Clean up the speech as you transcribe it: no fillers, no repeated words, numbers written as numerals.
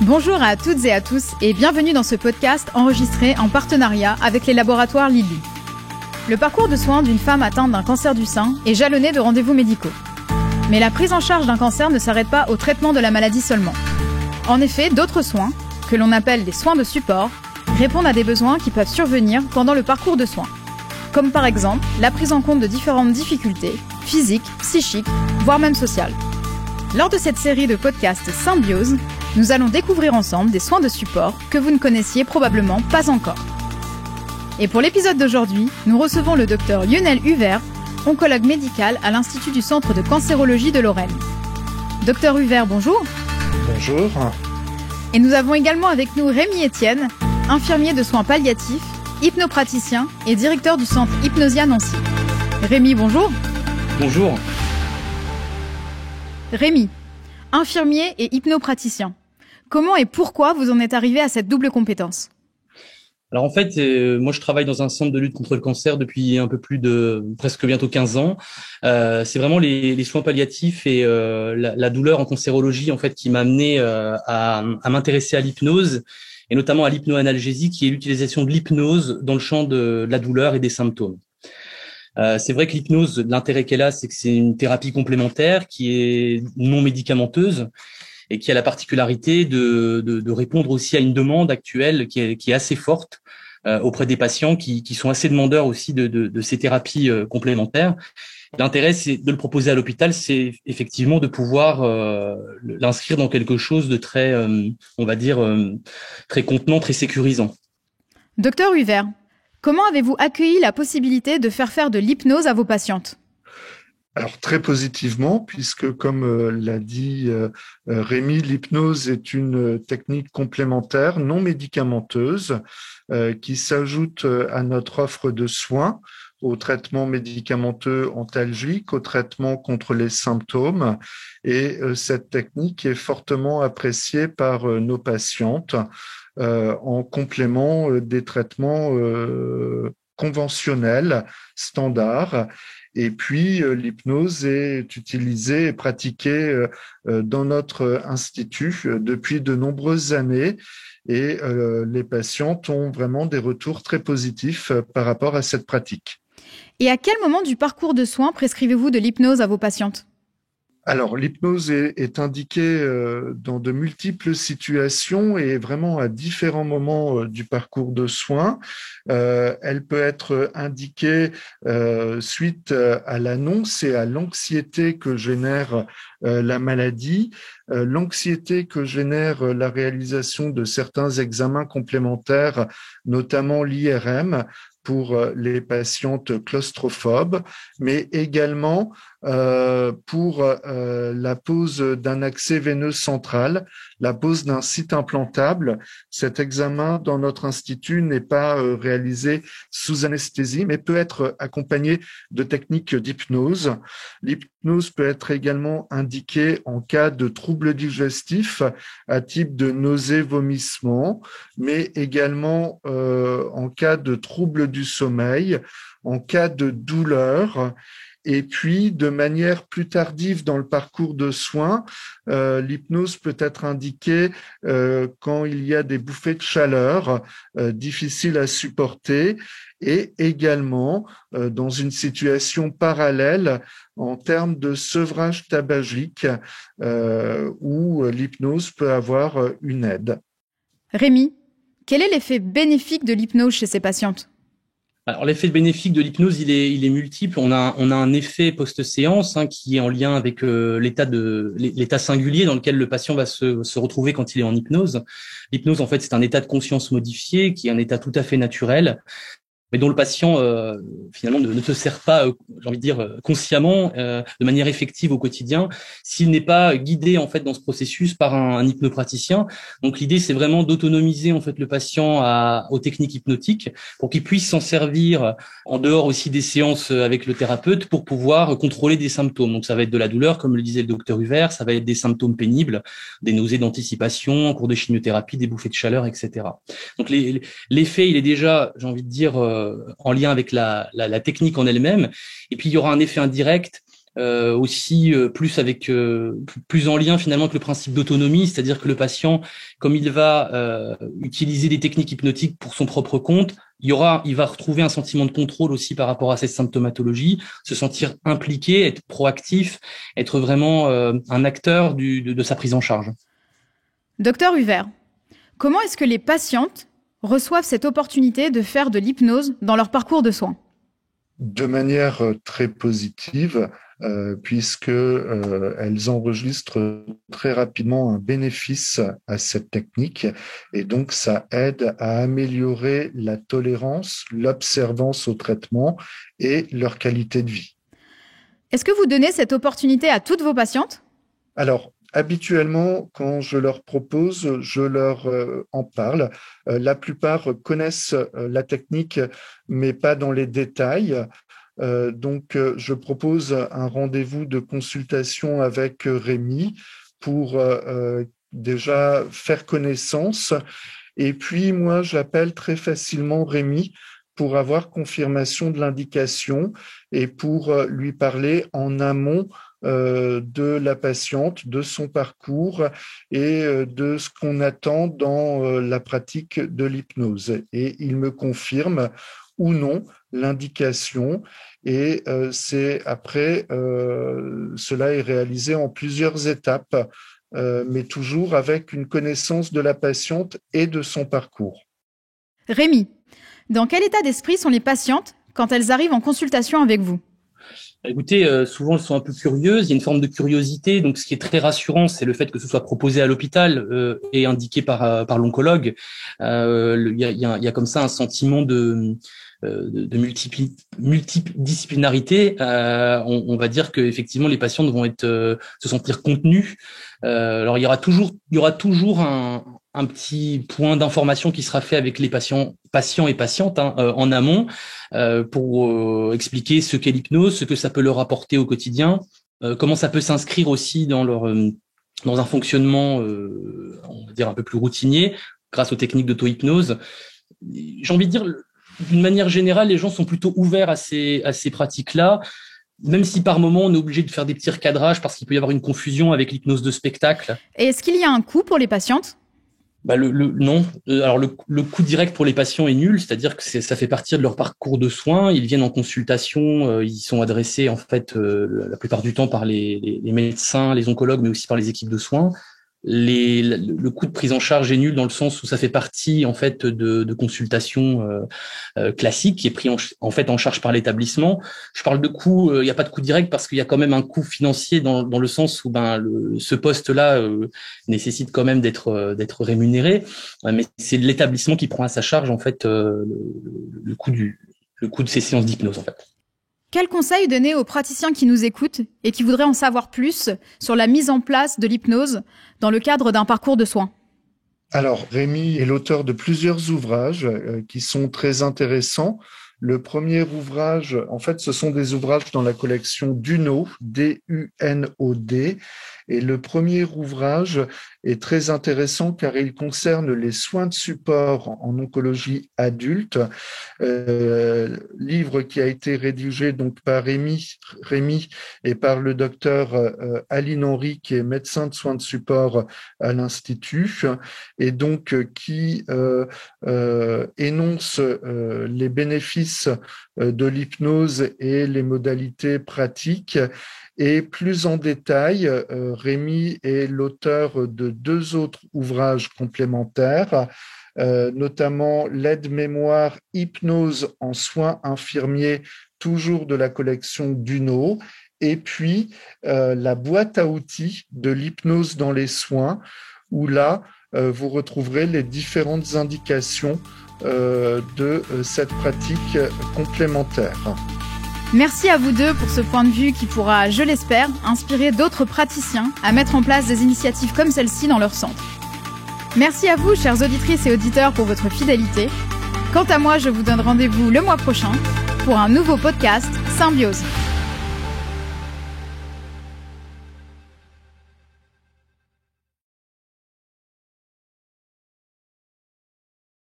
Bonjour à toutes et à tous et bienvenue dans ce podcast enregistré en partenariat avec les laboratoires Lilly. Le parcours de soins d'une femme atteinte d'un cancer du sein est jalonné de rendez-vous médicaux. Mais la prise en charge d'un cancer ne s'arrête pas au traitement de la maladie seulement. En effet, d'autres soins, que l'on appelle des soins de support, répondent à des besoins qui peuvent survenir pendant le parcours de soins. Comme par exemple la prise en compte de différentes difficultés, physiques, psychiques, voire même sociales. Lors de cette série de podcasts Symbiose, nous allons découvrir ensemble des soins de support que vous ne connaissiez probablement pas encore. Et pour l'épisode d'aujourd'hui, nous recevons le docteur Lionel Huver, oncologue médical à l'Institut du Centre de cancérologie de Lorraine. Docteur Huver, bonjour. Bonjour. Et nous avons également avec nous Rémi Etienne, infirmier de soins palliatifs, hypnopraticien et directeur du centre Hypnosia Nancy. Rémi, bonjour. Bonjour. Rémi, infirmier et hypnopraticien. Comment et pourquoi vous en êtes arrivé à cette double compétence ? Alors en fait, moi je travaille dans un centre de lutte contre le cancer depuis un peu plus de presque bientôt 15 ans. C'est vraiment les soins palliatifs et la douleur en cancérologie en fait qui m'a amené à m'intéresser à l'hypnose et notamment à l'hypnoanalgésie qui est l'utilisation de l'hypnose dans le champ de la douleur et des symptômes. C'est vrai que l'hypnose, l'intérêt qu'elle a, c'est que c'est une thérapie complémentaire qui est non médicamenteuse et qui a la particularité de répondre aussi à une demande actuelle qui est assez forte auprès des patients qui sont assez demandeurs aussi de ces thérapies complémentaires. L'intérêt, c'est de le proposer à l'hôpital, c'est effectivement de pouvoir l'inscrire dans quelque chose de très, on va dire, très contenant, très sécurisant. Docteur Huver, comment avez-vous accueilli la possibilité de faire de l'hypnose à vos patientes ? Alors très positivement, puisque comme l'a dit Rémi, l'hypnose est une technique complémentaire non médicamenteuse qui s'ajoute à notre offre de soins, au traitement médicamenteux antalgique, au traitement contre les symptômes. Et cette technique est fortement appréciée par nos patientes en complément des traitements conventionnels, standards. Et puis, l'hypnose est utilisée et pratiquée dans notre institut depuis de nombreuses années et les patientes ont vraiment des retours très positifs par rapport à cette pratique. Et à quel moment du parcours de soins prescrivez-vous de l'hypnose à vos patientes ? Alors, l'hypnose est indiquée dans de multiples situations et vraiment à différents moments du parcours de soins. Elle peut être indiquée suite à l'annonce et à l'anxiété que génère la maladie, l'anxiété que génère la réalisation de certains examens complémentaires, notamment l'IRM, pour les patientes claustrophobes, mais également pour la pose d'un accès veineux central, la pose d'un site implantable. Cet examen dans notre institut n'est pas réalisé sous anesthésie, mais peut être accompagné de techniques d'hypnose. L'hypnose peut être également indiquée en cas de troubles digestifs à type de nausées, vomissements, mais également en cas de troubles du sommeil, en cas de douleur. Et puis, de manière plus tardive dans le parcours de soins, l'hypnose peut être indiquée quand il y a des bouffées de chaleur difficiles à supporter et également dans une situation parallèle en termes de sevrage tabagique où l'hypnose peut avoir une aide. Rémi, quel est l'effet bénéfique de l'hypnose chez ces patientes ? Alors l'effet bénéfique de l'hypnose, il est multiple. On a un effet post-séance qui est en lien avec l'état singulier dans lequel le patient va se retrouver quand il est en hypnose. L'hypnose, en fait, c'est un état de conscience modifié qui est un état tout à fait naturel, mais dont le patient finalement ne se sert pas, j'ai envie de dire, consciemment, de manière effective au quotidien, s'il n'est pas guidé en fait dans ce processus par un hypnopraticien. Donc l'idée, c'est vraiment d'autonomiser en fait le patient aux techniques hypnotiques pour qu'il puisse s'en servir en dehors aussi des séances avec le thérapeute pour pouvoir contrôler des symptômes. Donc ça va être de la douleur, comme le disait le docteur Huver, ça va être des symptômes pénibles, des nausées d'anticipation en cours de chimiothérapie, des bouffées de chaleur, etc. Donc l'effet, il est déjà, j'ai envie de dire, en lien avec la technique en elle-même. Et puis, il y aura un effet indirect aussi plus avec plus en lien finalement avec le principe d'autonomie, c'est-à-dire que le patient, comme il va utiliser des techniques hypnotiques pour son propre compte, il va retrouver un sentiment de contrôle aussi par rapport à cette symptomatologie, se sentir impliqué, être proactif, être vraiment un acteur de sa prise en charge. Docteur Huvert, comment est-ce que les patientes reçoivent cette opportunité de faire de l'hypnose dans leur parcours de soins? De manière très positive, puisque elles enregistrent très rapidement un bénéfice à cette technique, et donc ça aide à améliorer la tolérance, l'observance au traitement et leur qualité de vie. Est-ce que vous donnez cette opportunité à toutes vos patientes? Alors, habituellement, quand je leur propose, je leur en parle. La plupart connaissent la technique, mais pas dans les détails. Donc, je propose un rendez-vous de consultation avec Rémi pour déjà faire connaissance. Et puis, moi, j'appelle très facilement Rémi pour avoir confirmation de l'indication et pour lui parler en amont de la patiente, de son parcours et de ce qu'on attend dans la pratique de l'hypnose. Et il me confirme ou non l'indication, et c'est après, cela est réalisé en plusieurs étapes, mais toujours avec une connaissance de la patiente et de son parcours. Rémi, dans quel état d'esprit sont les patientes quand elles arrivent en consultation avec vous? Écoutez, souvent elles sont un peu curieuses, il y a une forme de curiosité, donc ce qui est très rassurant, c'est le fait que ce soit proposé à l'hôpital et indiqué par l'oncologue. Il y a comme ça un sentiment de multidisciplinarité. On va dire que effectivement les patientes vont se sentir contenues. Alors il y aura toujours un petit point d'information qui sera fait avec les patients et patientes en amont pour expliquer ce qu'est l'hypnose, ce que ça peut leur apporter au quotidien, comment ça peut s'inscrire aussi dans un fonctionnement on va dire un peu plus routinier grâce aux techniques d'auto-hypnose. J'ai envie de dire, d'une manière générale, les gens sont plutôt ouverts à ces pratiques-là, même si par moment on est obligé de faire des petits recadrages parce qu'il peut y avoir une confusion avec l'hypnose de spectacle. Et est-ce qu'il y a un coût pour les patientes? Non. Alors le coût direct pour les patients est nul, c'est-à-dire que ça fait partie de leur parcours de soins. Ils viennent en consultation, ils sont adressés en fait la plupart du temps par les médecins, les oncologues, mais aussi par les équipes de soins. Le coût de prise en charge est nul dans le sens où ça fait partie en fait de consultations classiques qui est pris en fait en charge par l'établissement. Je parle de coût, il n'y a pas de coût direct parce qu'il y a quand même un coût financier dans le sens où ce poste-là nécessite quand même d'être rémunéré, mais c'est l'établissement qui prend à sa charge en fait le coût de ces séances d'hypnose en fait. Quel conseil donner aux praticiens qui nous écoutent et qui voudraient en savoir plus sur la mise en place de l'hypnose dans le cadre d'un parcours de soins? Alors, Rémi est l'auteur de plusieurs ouvrages qui sont très intéressants. Le premier ouvrage, en fait, ce sont des ouvrages dans la collection Dunod, D-U-N-O-D. Et le premier ouvrage est très intéressant car il concerne les soins de support en oncologie adulte. Livre qui a été rédigé donc par Rémi et par le docteur Aline Henry, qui est médecin de soins de support à l'Institut, et donc qui énonce les bénéfices de l'hypnose et les modalités pratiques. Et plus en détail, Rémi est l'auteur de 2 autres ouvrages complémentaires, notamment l'aide-mémoire Hypnose en soins infirmiers, toujours de la collection Dunod, et puis la boîte à outils de l'hypnose dans les soins, où là, vous retrouverez les différentes indications de cette pratique complémentaire. Merci à vous deux pour ce point de vue qui pourra, je l'espère, inspirer d'autres praticiens à mettre en place des initiatives comme celle-ci dans leur centre. Merci à vous, chères auditrices et auditeurs, pour votre fidélité. Quant à moi, je vous donne rendez-vous le mois prochain pour un nouveau podcast Symbiose.